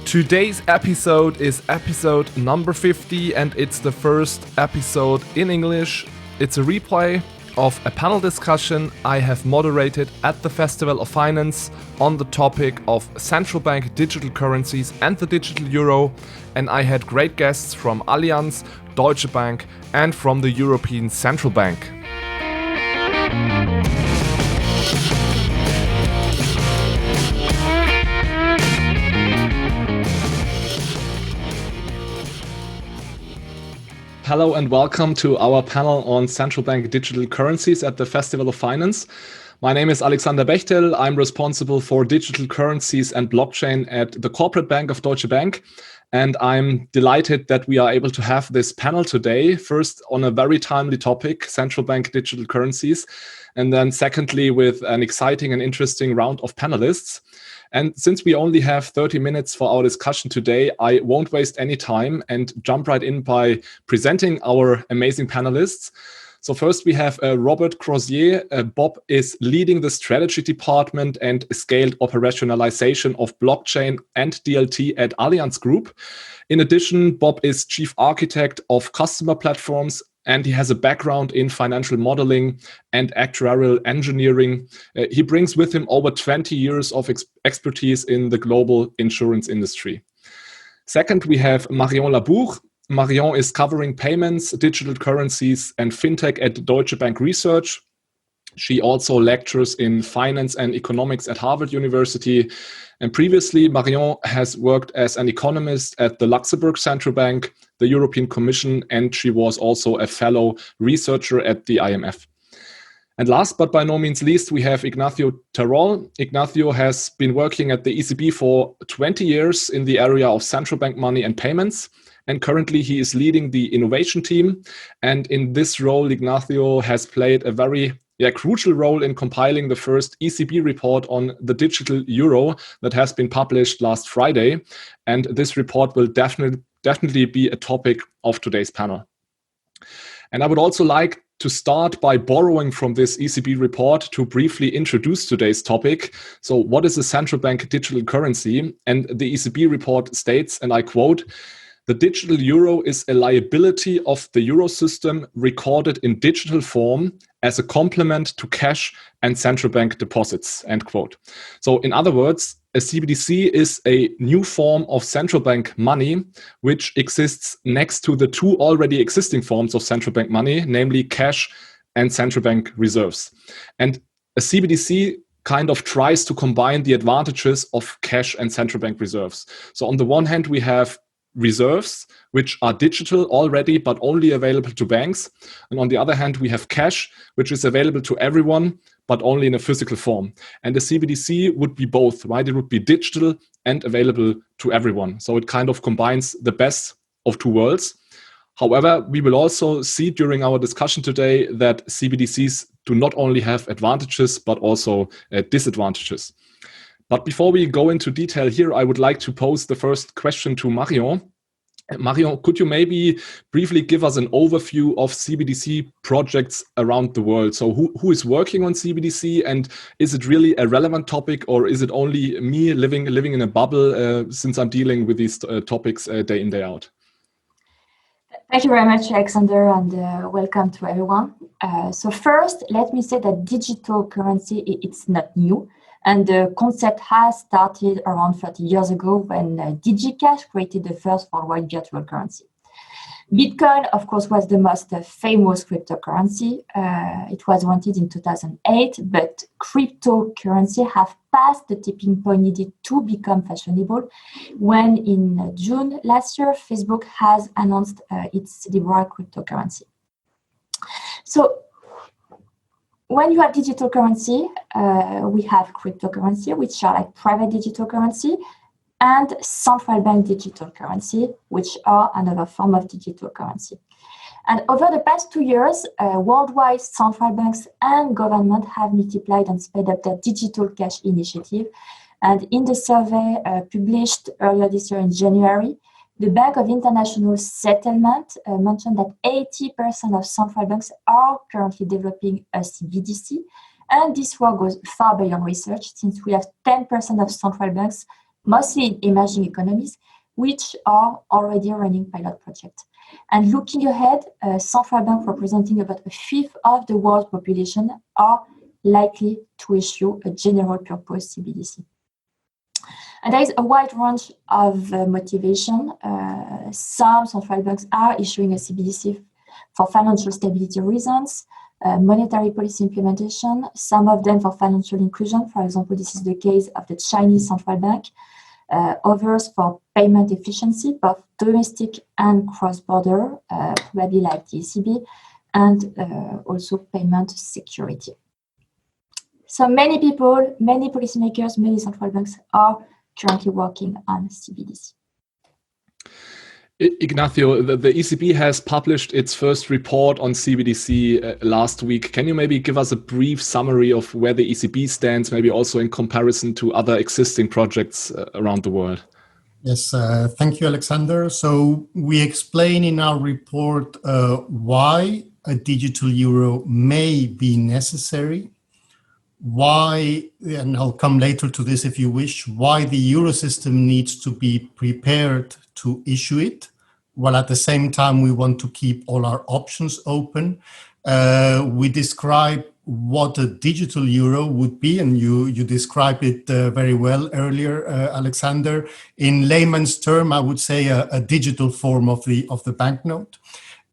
Today's episode is episode number 50 and it's the first episode in English. It's a replay of a panel discussion I have moderated at the Festival of Finance on the topic of central bank digital currencies and the digital euro, and I had great guests from Allianz, Deutsche Bank and from the European Central Bank. Hello and welcome to our panel on central bank digital currencies at the Festival of Finance. My name is Alexander Bechtel. I'm responsible for digital currencies and blockchain at the Corporate Bank of Deutsche Bank. And I'm delighted that we are able to have this panel today, first on a very timely topic, central bank digital currencies, and then secondly with an exciting and interesting round of panelists. And since we only have 30 minutes for our discussion today, I won't waste any time and jump right in by presenting our amazing panelists. So first we have Robert Crozier. Bob is leading the strategy department and scaled operationalization of blockchain and DLT at Allianz Group. In addition, Bob is chief architect of customer platforms, and he has a background in financial modeling and actuarial engineering. He brings with him over 20 years of expertise in the global insurance industry. Second, we have Marion Laboure. Marion is covering payments, digital currencies, and fintech at Deutsche Bank Research. She also lectures in finance and economics at Harvard University. And previously, Marion has worked as an economist at the Luxembourg Central Bank, the European Commission, and she was also a fellow researcher at the IMF. And last but by no means least, we have Ignacio Terol. Ignacio has been working at the ECB for 20 years in the area of central bank money and payments. And currently he is leading the innovation team. And in this role, Ignacio has played a very crucial role in compiling the first ECB report on the digital euro that has been published last Friday. And this report will definitely be a topic of today's panel. And I would also like to start by borrowing from this ECB report to briefly introduce today's topic. So what is a central bank digital currency? And the ECB report states, and I quote, "The digital euro is a liability of the euro system recorded in digital form as a complement to cash and central bank deposits," end quote. So in other words, a CBDC is a new form of central bank money, which exists next to the two already existing forms of central bank money, namely cash and central bank reserves. And a CBDC kind of tries to combine the advantages of cash and central bank reserves. So on the one hand, we have reserves, which are digital already, but only available to banks. And on the other hand, we have cash, which is available to everyone, but only in a physical form. And the CBDC would be both, right? It would be digital and available to everyone. So it kind of combines the best of two worlds. However, we will also see during our discussion today that CBDCs do not only have advantages, but also disadvantages. But before we go into detail here, I would like to pose the first question to Marion. Marion, could you maybe briefly give us an overview of CBDC projects around the world? So who is working on CBDC, and is it really a relevant topic, or is it only me living in a bubble since I'm dealing with these topics day in, day out? Thank you very much, Alexander, and welcome to everyone. So first, let me say that digital currency, it's not new. And the concept has started around 30 years ago when DigiCash created the first worldwide virtual currency. Bitcoin, of course, was the most famous cryptocurrency. It was wanted in 2008, but cryptocurrency have passed the tipping point needed to become fashionable when in June last year, Facebook has announced its Libra cryptocurrency. So when you have digital currency, we have cryptocurrency, which are like private digital currency, and central bank digital currency, which are another form of digital currency. And over the past 2 years, worldwide central banks and government have multiplied and sped up their digital cash initiative. And in the survey published earlier this year in January, the Bank of International Settlement mentioned that 80% of central banks are currently developing a CBDC. And this work goes far beyond research, since we have 10% of central banks mostly in emerging economies, which are already running pilot projects. And looking ahead, central banks representing about a fifth of the world's population are likely to issue a general purpose CBDC. And there is a wide range of motivation. Some central banks are issuing a CBDC for financial stability reasons, monetary policy implementation, some of them for financial inclusion. For example, this is the case of the Chinese central bank. Others for payment efficiency, both domestic and cross-border, probably like the ECB, and also payment security. So many people, many policymakers, many central banks are currently working on CBDC. Ignacio, the ECB has published its first report on CBDC last week. Can you maybe give us a brief summary of where the ECB stands, maybe also in comparison to other existing projects around the world? Yes, thank you, Alexander. So we explain in our report why a digital euro may be necessary, why, and I'll come later to this if you wish, why the Eurosystem needs to be prepared to issue it, while at the same time we want to keep all our options open. We describe what a digital euro would be, and you described it very well earlier, Alexander. In layman's term, I would say a digital form of the banknote.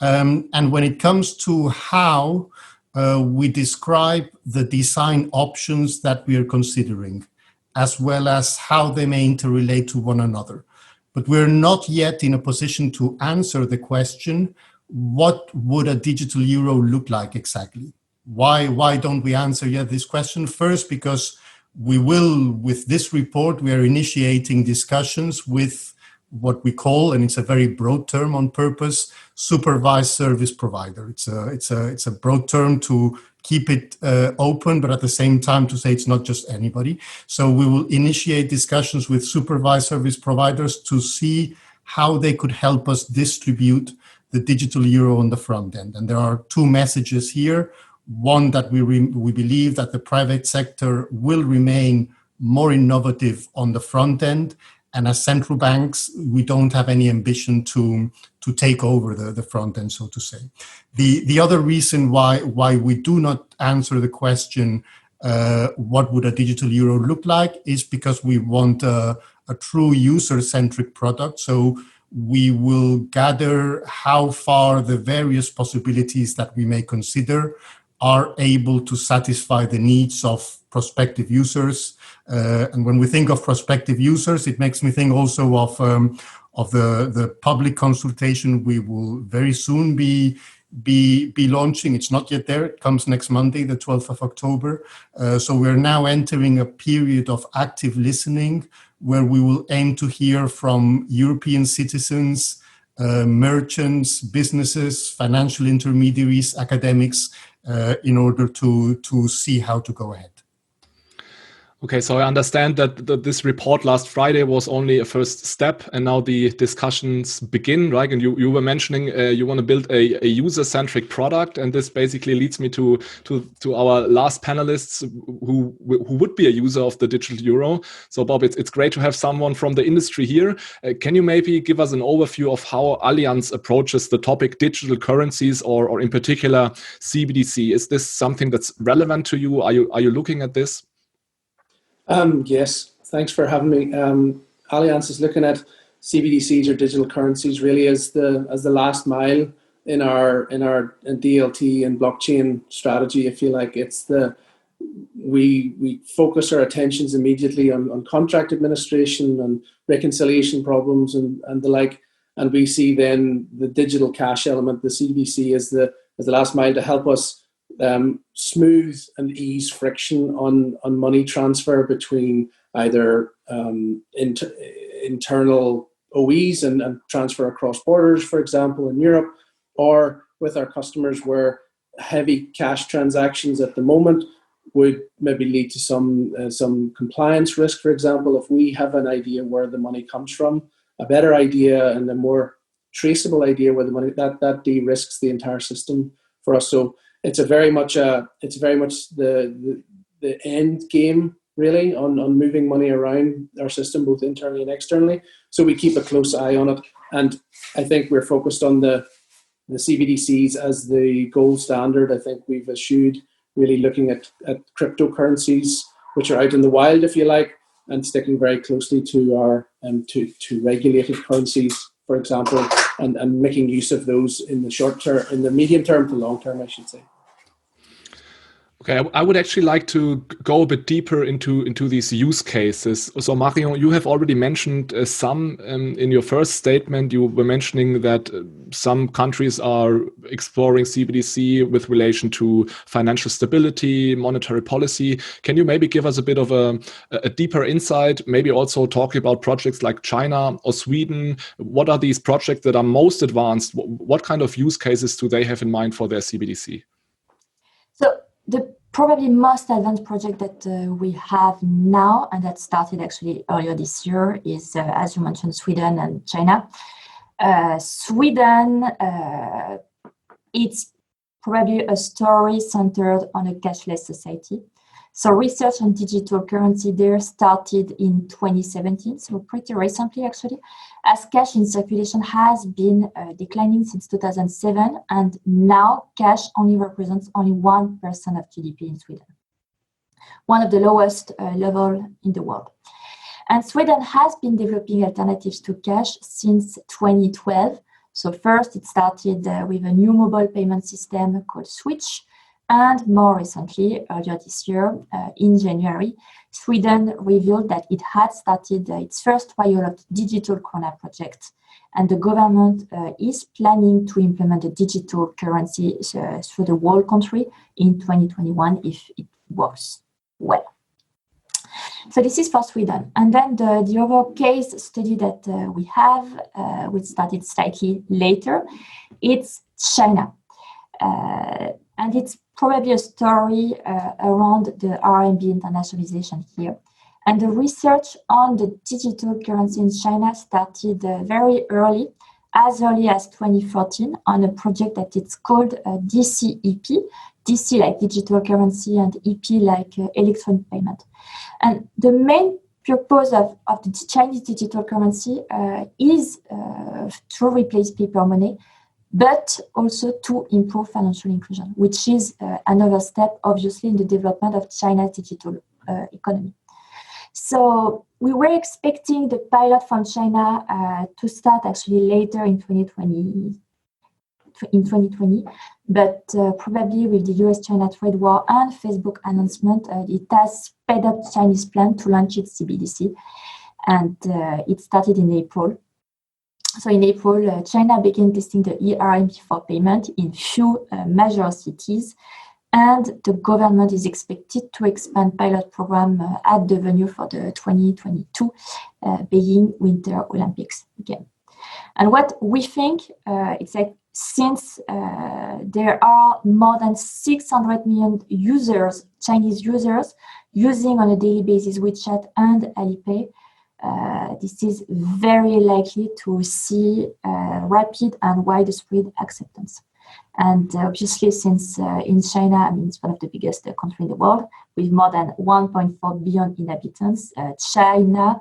And when it comes to how, we describe the design options that we are considering, as well as how they may interrelate to one another. But we're not yet in a position to answer the question, what would a digital euro look like exactly? Why don't we answer yet this question? First, because we will, with this report, we are initiating discussions with what we call, and it's a very broad term on purpose, supervised service provider. It's a broad term to keep it open, but at the same time to say it's not just anybody. So we will initiate discussions with supervised service providers to see how they could help us distribute the digital euro on the front end. And there are two messages here. One, that we believe that the private sector will remain more innovative on the front end. And as central banks, we don't have any ambition to take over the front end, so to say. The other reason why we do not answer the question, what would a digital euro look like, is because we want a true user-centric product. So we will gather how far the various possibilities that we may consider are able to satisfy the needs of prospective users. And when we think of prospective users, it makes me think also of the public consultation we will very soon be launching. It's not yet there. It comes next Monday, the 12th of October. So we're now entering a period of active listening where we will aim to hear from European citizens, merchants, businesses, financial intermediaries, academics, in order to see how to go ahead. Okay, so I understand that this report last Friday was only a first step, and now the discussions begin, right? And you were mentioning you want to build a user-centric product, and this basically leads me to our last panelists who would be a user of the digital euro. So Bob, it's great to have someone from the industry here. Can you maybe give us an overview of how Allianz approaches the topic digital currencies, or in particular CBDC? Is this something that's relevant to you? Are you looking at this? Yes, thanks for having me. Allianz is looking at CBDCs, or digital currencies, really as the last mile in our DLT and blockchain strategy. I feel like it's we focus our attentions immediately on contract administration and reconciliation problems and the like, and we see then the digital cash element, the CBDC, as the last mile to help us smooth and ease friction on money transfer between either internal OEs and transfer across borders, for example, in Europe, or with our customers where heavy cash transactions at the moment would maybe lead to some compliance risk. For example, if we have an idea where the money comes from, a better idea and a more traceable idea where the money, that de-risks the entire system for us. So it's very much the end game really on moving money around our system, both internally and externally. So we keep a close eye on it. And I think we're focused on the CBDCs as the gold standard. I think we've eschewed really looking at cryptocurrencies, which are out in the wild, if you like, and sticking very closely to our to regulated currencies, for example, and making use of those in the short term, in the medium term to long term, I should say. Okay, I would actually like to go a bit deeper into these use cases. So Marion, you have already mentioned some in your first statement. You were mentioning that some countries are exploring CBDC with relation to financial stability, monetary policy. Can you maybe give us a bit of a deeper insight, maybe also talking about projects like China or Sweden? What are these projects that are most advanced? What kind of use cases do they have in mind for their CBDC? So the probably most advanced project that we have now, and that started actually earlier this year, is, as you mentioned, Sweden and China. Sweden, it's probably a story centered on a cashless society. So research on digital currency there started in 2017, so pretty recently actually, as cash in circulation has been declining since 2007, and now cash only represents only 1% of GDP in Sweden, one of the lowest level in the world. And Sweden has been developing alternatives to cash since 2012. So first it started with a new mobile payment system called Switch. And more recently, earlier this year, in January, Sweden revealed that it had started its first trial of the digital krona project. And the government is planning to implement a digital currency through the whole country in 2021 if it works well. So this is for Sweden. And then the other case study that we have, which started slightly later, it's China. And it's probably a story around the RMB internationalization here. And the research on the digital currency in China started very early as 2014, on a project that it's called DCEP. DC like digital currency and EP like electronic payment. And the main purpose of the Chinese digital currency is to replace paper money, but also to improve financial inclusion, which is another step, obviously, in the development of China's digital economy. So we were expecting the pilot from China to start actually later in 2020, but probably with the US-China trade war and Facebook announcement, it has sped up Chinese plan to launch its CBDC, and it started in April. So in April, China began testing the eRMB for payment in few major cities, and the government is expected to expand pilot program at the venue for the 2022 Beijing Winter Olympics again. And what we think, it's like since there are more than 600 million users, Chinese users, using on a daily basis WeChat and Alipay, this is very likely to see rapid and widespread acceptance. And obviously, since in China, I mean, it's one of the biggest countries in the world, with more than 1.4 billion inhabitants, China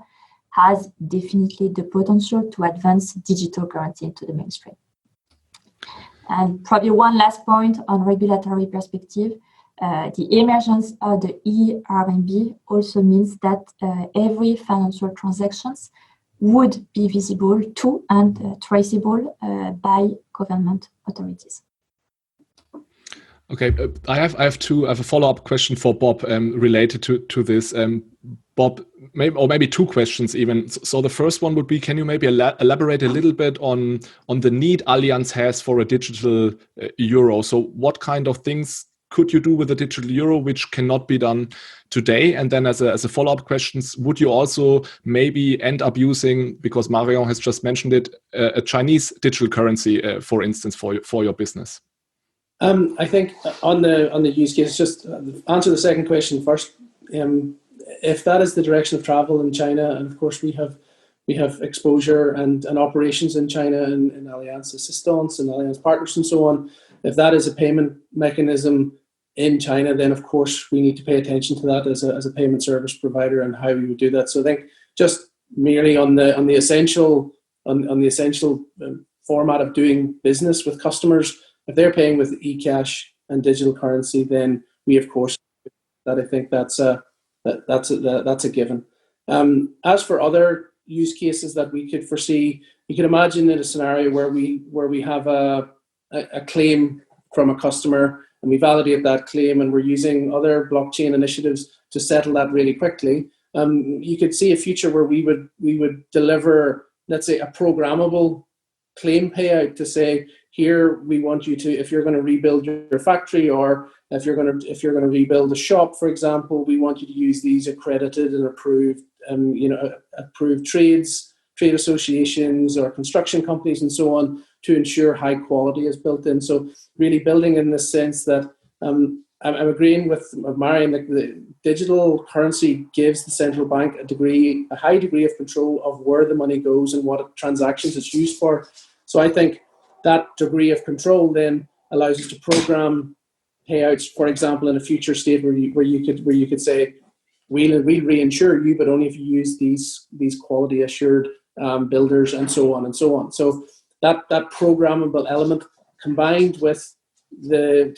has definitely the potential to advance digital currency into the mainstream. And probably one last point on regulatory perspective, the emergence of the eRMB also means that every financial transactions would be visible to and traceable by government authorities. Okay, I have a follow-up question for Bob related to this. Bob, maybe two questions even. So the first one would be, can you maybe elaborate a little bit on the need Allianz has for a digital euro? So what kind of things could you do with a digital euro which cannot be done today? And then as a follow-up question, would you also maybe end up using, because Marion has just mentioned it, a Chinese digital currency, for instance, for your business? I think on the use case, just answer the second question first. If that is the direction of travel in China, and of course we have exposure and operations in China in Allianz Assistance and Allianz Partners and so on. If that is a payment mechanism in China, then of course we need to pay attention to that as a payment service provider and how we would do that. So I think just merely on the essential format of doing business with customers, if they're paying with eCash and digital currency, then we of course that. I think that's a given. As for other use cases that we could foresee, you could imagine in a scenario where we have a claim from a customer and we validate that claim and we're using other blockchain initiatives to settle that really quickly. You could see a future where we would deliver, let's say, a programmable claim payout to say, here we want you to, if you're going to rebuild your factory, or if you're going to rebuild a shop, for example, we want you to use these accredited and approved approved trade associations or construction companies and so on, to ensure high quality is built in. So really building in the sense that I'm agreeing with Marion, like the digital currency gives the central bank a high degree of control of where the money goes and what transactions it's used for. So I think that degree of control then allows us to program payouts, for example, in a future state where you could say, we'll reinsure you, but only if you use these quality assured builders and so on and so on. So that programmable element combined with the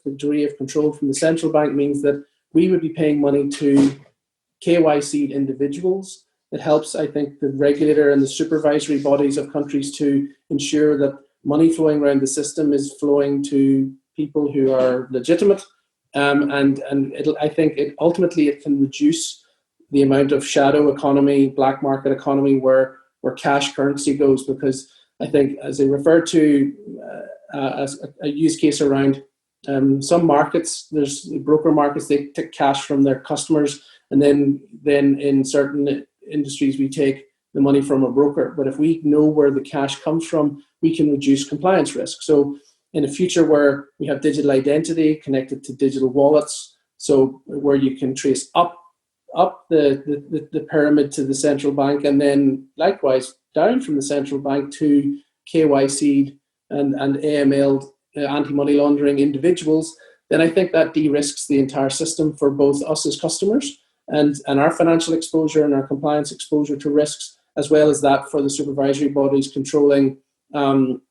degree of control from the central bank means that we would be paying money to KYC'd individuals. It helps, I think, the regulator and the supervisory bodies of countries to ensure that money flowing around the system is flowing to people who are legitimate. I think it can reduce the amount of shadow economy, black market economy where cash currency goes, because I think, as I referred to as a use case around some markets, there's broker markets, they take cash from their customers, and then in certain industries we take the money from a broker. But if we know where the cash comes from, we can reduce compliance risk. So in a future where we have digital identity connected to digital wallets, so where you can trace up the pyramid to the central bank, and then likewise down from the central bank to KYC'd and AML'd anti-money laundering individuals, then I think that de-risks the entire system for both us as customers and our financial exposure and our compliance exposure to risks, as well as that for the supervisory bodies controlling the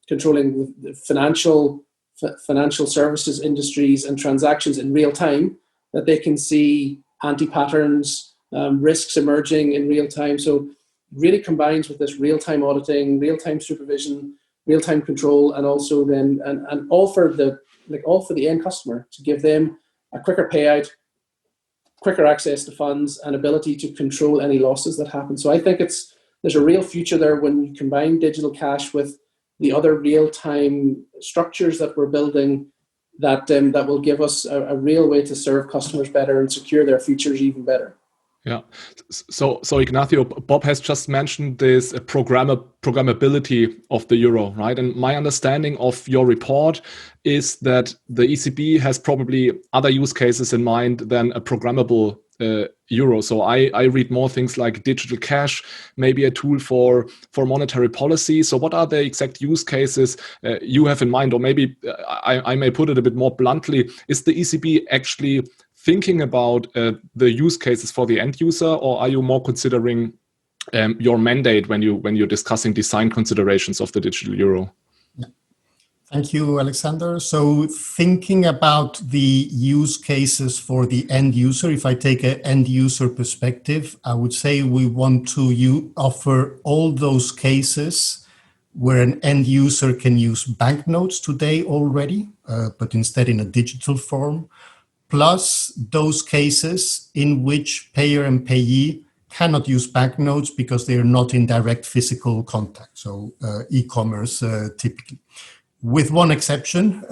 financial services industries and transactions in real time, that they can see anti-patterns, risks emerging in real time. So it really combines with this real-time auditing, real-time supervision, real-time control, and also then and all for the end customer, to give them a quicker payout, quicker access to funds, and ability to control any losses that happen. So I think there's a real future there when you combine digital cash with the other real-time structures that we're building that will give us a real way to serve customers better and secure their futures even better. Yeah. So Ignacio, Bob has just mentioned this programmability of the euro, right? And my understanding of your report is that the ECB has probably other use cases in mind than a programmable euro. So I read more things like digital cash, maybe a tool for monetary policy. So what are the exact use cases you have in mind? Or maybe I may put it a bit more bluntly, is the ECB actually thinking about the use cases for the end user, or are you more considering your mandate when you're discussing design considerations of the digital euro? Thank you, Alexander. So thinking about the use cases for the end user, if I take an end user perspective, I would say we want to offer all those cases where an end user can use banknotes today already, but instead in a digital form, plus those cases in which payer and payee cannot use banknotes because they are not in direct physical contact, so e-commerce typically. With one exception,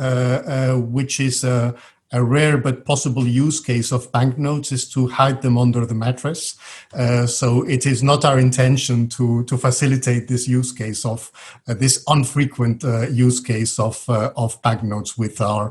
which is a rare but possible use case of banknotes, is to hide them under the mattress. So it is not our intention to facilitate this use case of this infrequent use case of banknotes with our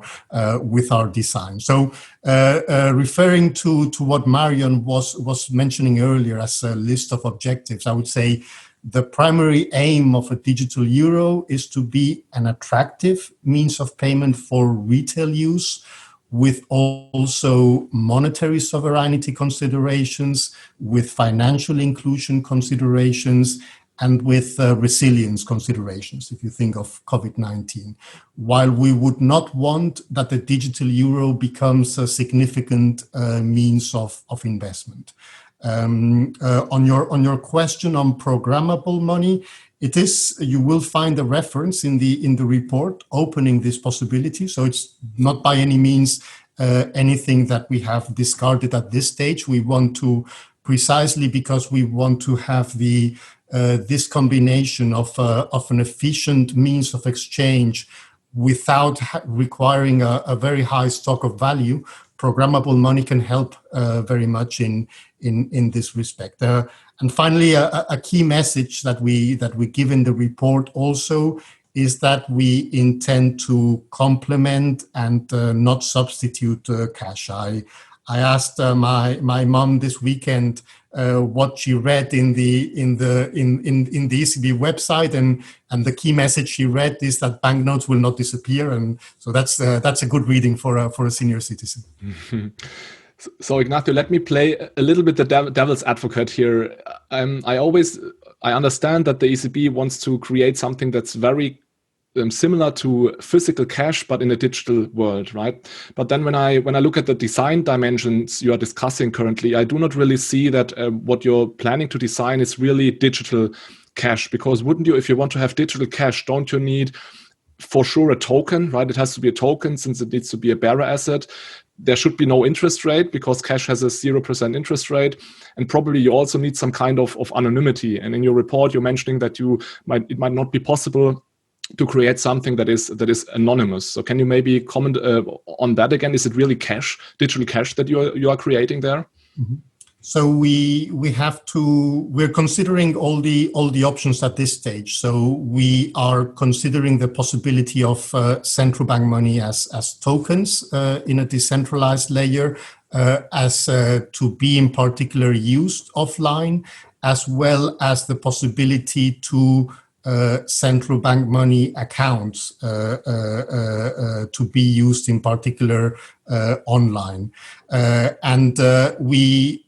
design. So referring to what Marion was mentioning earlier as a list of objectives, I would say the primary aim of a digital euro is to be an attractive means of payment for retail use, with also monetary sovereignty considerations, with financial inclusion considerations, and with resilience considerations, if you think of COVID-19. While we would not want that the digital euro becomes a significant means of investment. On your question on programmable money, it is, you will find a reference in the report opening this possibility. So it's not by any means anything that we have discarded at this stage. We want to, precisely because we want to have this combination of an efficient means of exchange without requiring a very high stock of value. Programmable money can help very much in this respect. And finally, a key message that we give in the report also is that we intend to complement and not substitute cash. I asked my mom this weekend what she read in the ECB website, and the key message she read is that banknotes will not disappear, and so that's a good reading for a senior citizen. So Ignacio, let me play a little bit the devil's advocate here. I understand that the ECB wants to create something that's very similar to physical cash, but in a digital world, right? But then when I look at the design dimensions you are discussing currently, I do not really see that what you're planning to design is really digital cash. Because wouldn't you, if you want to have digital cash, don't you need for sure a token, right? It has to be a token since it needs to be a bearer asset. There should be no interest rate because cash has a 0% interest rate. And probably you also need some kind of anonymity. And in your report, you're mentioning that it might not be possible to create something that is anonymous. So can you maybe comment on that again? Is it really cash, digital cash that you are creating there? Mm-hmm. So we're considering all the options at this stage. So we are considering the possibility of central bank money as tokens in a decentralized layer, as to be in particular used offline, as well as the possibility to central bank money accounts to be used in particular online.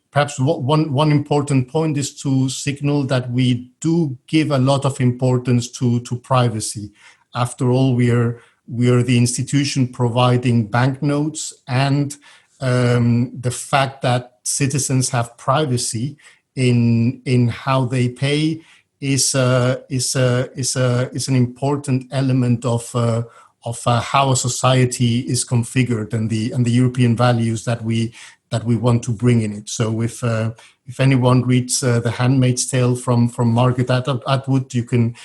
Perhaps one important point is to signal that we do give a lot of importance to privacy. After all, we are the institution providing banknotes, and the fact that citizens have privacy in how they pay is an important element of how a society is configured and the European values that we want to bring in it. So if anyone reads The Handmaid's Tale from Margaret Atwood, you can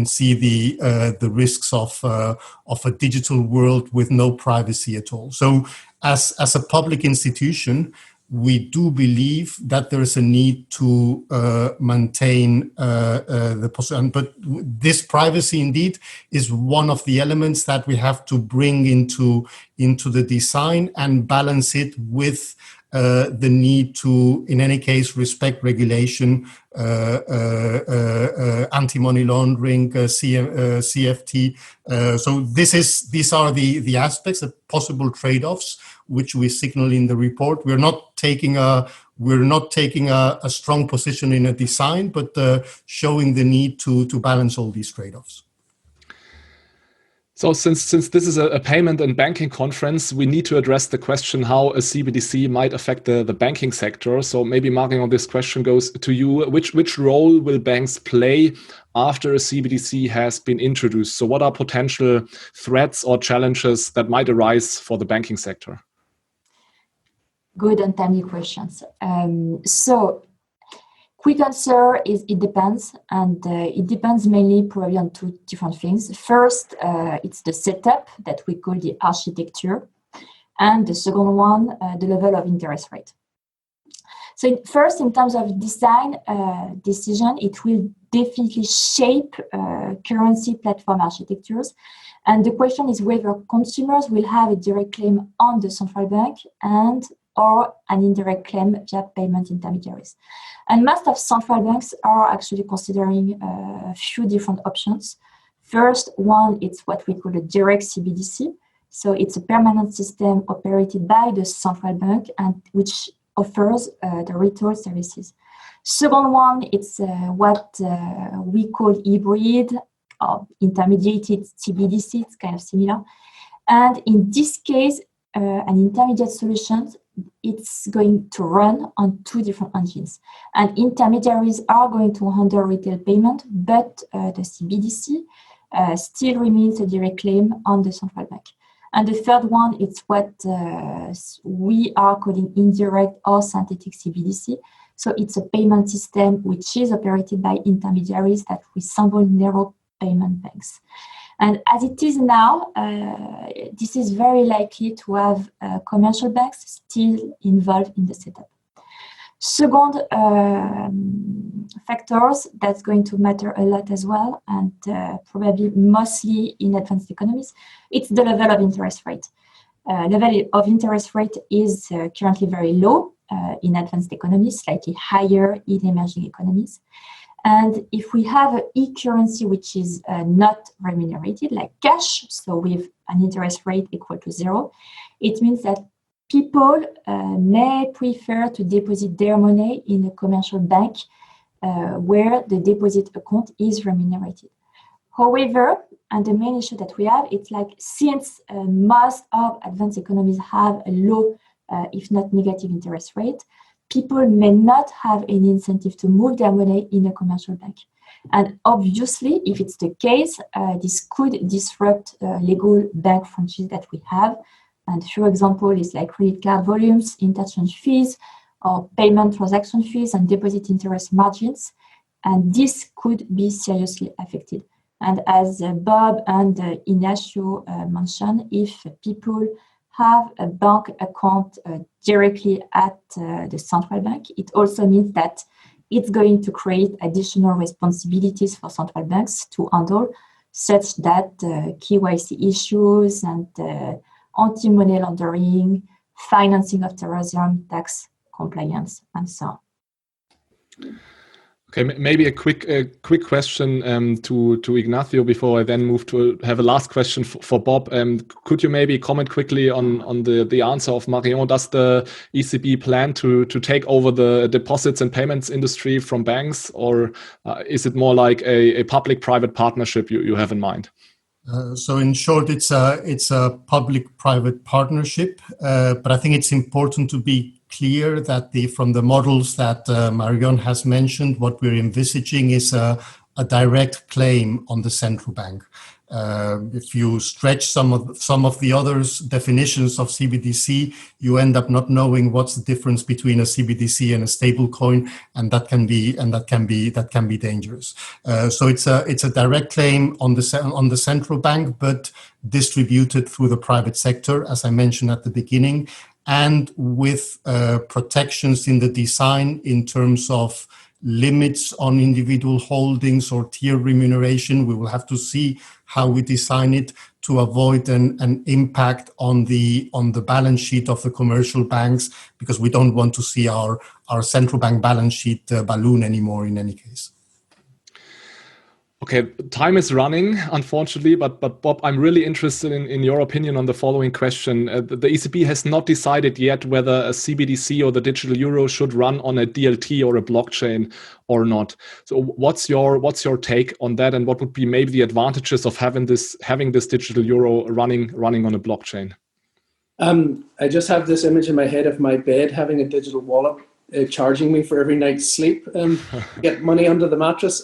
see the risks of a digital world with no privacy at all. So as a public institution, we do believe that there is a need to maintain the possibility, but this privacy indeed is one of the elements that we have to bring into the design and balance it with the need to, in any case, respect regulation, anti-money laundering, CFT. So these are the aspects, the possible trade-offs, which we signal in the report. We're not taking a strong position in a design, but showing the need to balance all these trade-offs. So since this is a payment and banking conference, we need to address the question how a CBDC might affect the banking sector. So maybe, Marion, this question goes to you. Which role will banks play after a CBDC has been introduced? So what are potential threats or challenges that might arise for the banking sector? Good and timely questions. So quick answer is it depends, and it depends mainly probably on two different things. First, it's the setup that we call the architecture, and the second one, the level of interest rate. So first, in terms of design decision, it will definitely shape currency platform architectures. And the question is whether consumers will have a direct claim on the central bank or an indirect claim via payment intermediaries. And most of central banks are actually considering a few different options. First one, it's what we call a direct CBDC. So it's a permanent system operated by the central bank and which offers the retail services. Second one, it's what we call hybrid or intermediated CBDC. It's kind of similar. And in this case, an intermediate solution, it's going to run on two different engines. And intermediaries are going to handle retail payment, but the CBDC still remains a direct claim on the central bank. And the third one, it's what we are calling indirect or synthetic CBDC. So it's a payment system which is operated by intermediaries that resemble narrow payment banks. And as it is now, this is very likely to have commercial banks still involved in the setup. Second factors that's going to matter a lot as well, and probably mostly in advanced economies, it's the level of interest rate. Level of interest rate is currently very low in advanced economies, slightly higher in emerging economies. And if we have an e-currency which is not remunerated, like cash, so with an interest rate equal to 0, it means that people may prefer to deposit their money in a commercial bank where the deposit account is remunerated. However, and the main issue that we have, it's like since most of advanced economies have a low, if not negative interest rate, people may not have any incentive to move their money in a commercial bank. And obviously, if it's the case, this could disrupt legal bank franchise that we have. And a few examples is like credit card volumes, interchange fees, or payment transaction fees and deposit interest margins. And this could be seriously affected. And as Bob and Ignacio mentioned, if people have a bank account directly at the central bank, it also means that it's going to create additional responsibilities for central banks to handle, such that KYC issues and anti-money laundering, financing of terrorism, tax compliance, and so on. Okay, maybe a quick question to Ignacio before I then move to have a last question for Bob. Could you maybe comment quickly on the answer of Marion? Does the ECB plan to take over the deposits and payments industry from banks, or is it more like a public-private partnership you have in mind? So in short, it's a public-private partnership, but I think it's important to be clear that from the models that Marion has mentioned, what we're envisaging is a direct claim on the central bank. If you stretch some of the others' definitions of CBDC, you end up not knowing what's the difference between a CBDC and a stable coin, and that can be dangerous. So it's a direct claim on the central bank, but distributed through the private sector, as I mentioned at the beginning, and with protections in the design in terms of limits on individual holdings or tier remuneration. We will have to see how we design it to avoid an impact on the balance sheet of the commercial banks, because we don't want to see our central bank balance sheet balloon anymore in any case. Okay, time is running, unfortunately, but Bob, I'm really interested in your opinion on the following question. The ECB has not decided yet whether a CBDC or the digital euro should run on a DLT or a blockchain or not. So what's your take on that, and what would be maybe the advantages of having this digital euro running on a blockchain? I just have this image in my head of my bed having a digital wallet charging me for every night's sleep, get money under the mattress.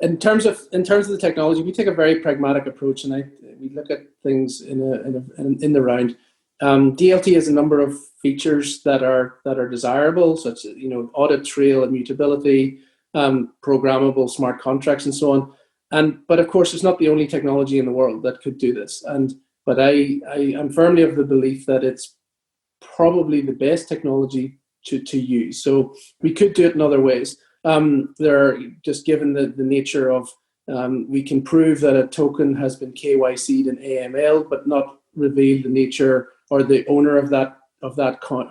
In terms of the technology, we take a very pragmatic approach, and we look at things in the round. DLT has a number of features that are desirable, such as audit trail, immutability, programmable smart contracts, and so on. But of course, it's not the only technology in the world that could do this. But I am firmly of the belief that it's probably the best technology to use. So we could do it in other ways. Just given the nature of, we can prove that a token has been KYC'd in AML, but not reveal the nature or the owner of that coin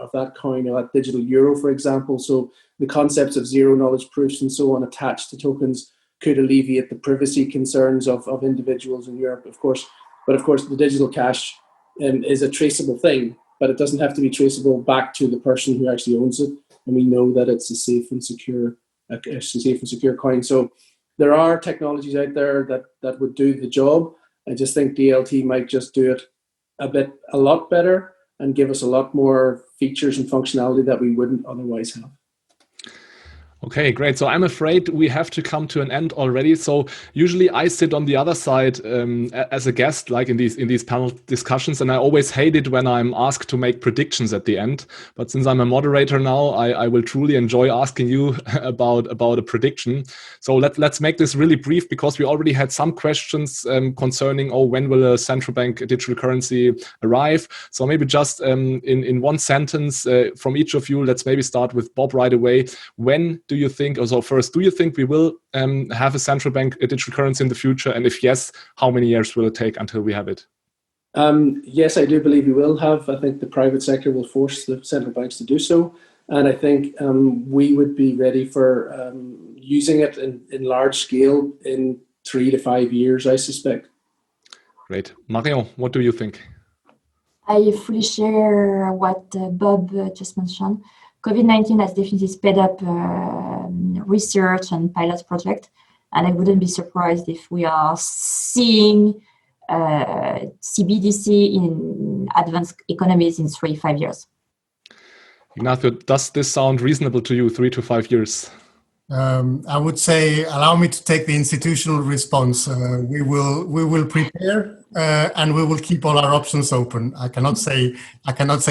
or that digital euro, for example. So the concepts of zero knowledge proofs and so on attached to tokens could alleviate the privacy concerns of individuals in Europe, of course. But of course, the digital cash is a traceable thing, but it doesn't have to be traceable back to the person who actually owns it. And we know that it's a safe and secure coin. So there are technologies out there that would do the job. I just think DLT might just do it a lot better and give us a lot more features and functionality that we wouldn't otherwise have. Okay, great. So I'm afraid we have to come to an end already. So usually I sit on the other side as a guest, like in these panel discussions, and I always hate it when I'm asked to make predictions at the end. But since I'm a moderator now, I will truly enjoy asking you about a prediction. So let's make this really brief, because we already had some questions concerning, when will a central bank digital currency arrive? So maybe just in one sentence from each of you, let's maybe start with Bob right away. When do you think, first, do you think we will have a central bank digital currency in the future? And if yes, how many years will it take until we have it? Yes, I do believe we will have. I think the private sector will force the central banks to do so. And I think we would be ready for using it in large scale in 3 to 5 years, I suspect. Great. Marion, what do you think? I fully share what Bob just mentioned. COVID-19 has definitely sped up research and pilot project, and I wouldn't be surprised if we are seeing CBDC in advanced economies in 3 to 5 years. Ignacio, does this sound reasonable to you, 3 to 5 years? I would say, allow me to take the institutional response. We will prepare and we will keep all our options open. I cannot say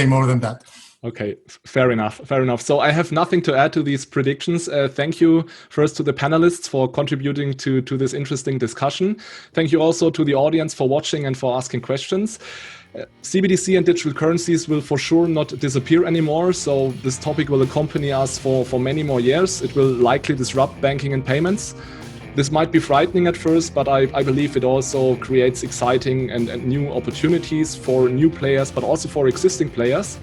more than that. Okay, fair enough. So I have nothing to add to these predictions. Thank you first to the panelists for contributing to this interesting discussion. Thank you also to the audience for watching and for asking questions. CBDC and digital currencies will for sure not disappear anymore, so this topic will accompany us for many more years. It will likely disrupt banking and payments. This might be frightening at first, but I believe it also creates exciting and new opportunities for new players, but also for existing players.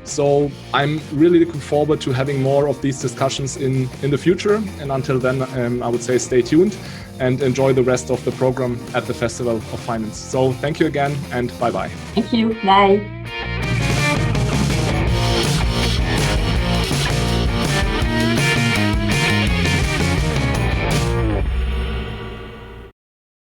So I'm really looking forward to having more of these discussions in the future. And until then, I would say stay tuned and enjoy the rest of the program at the Festival of Finance. So thank you again and bye-bye. Thank you. Bye.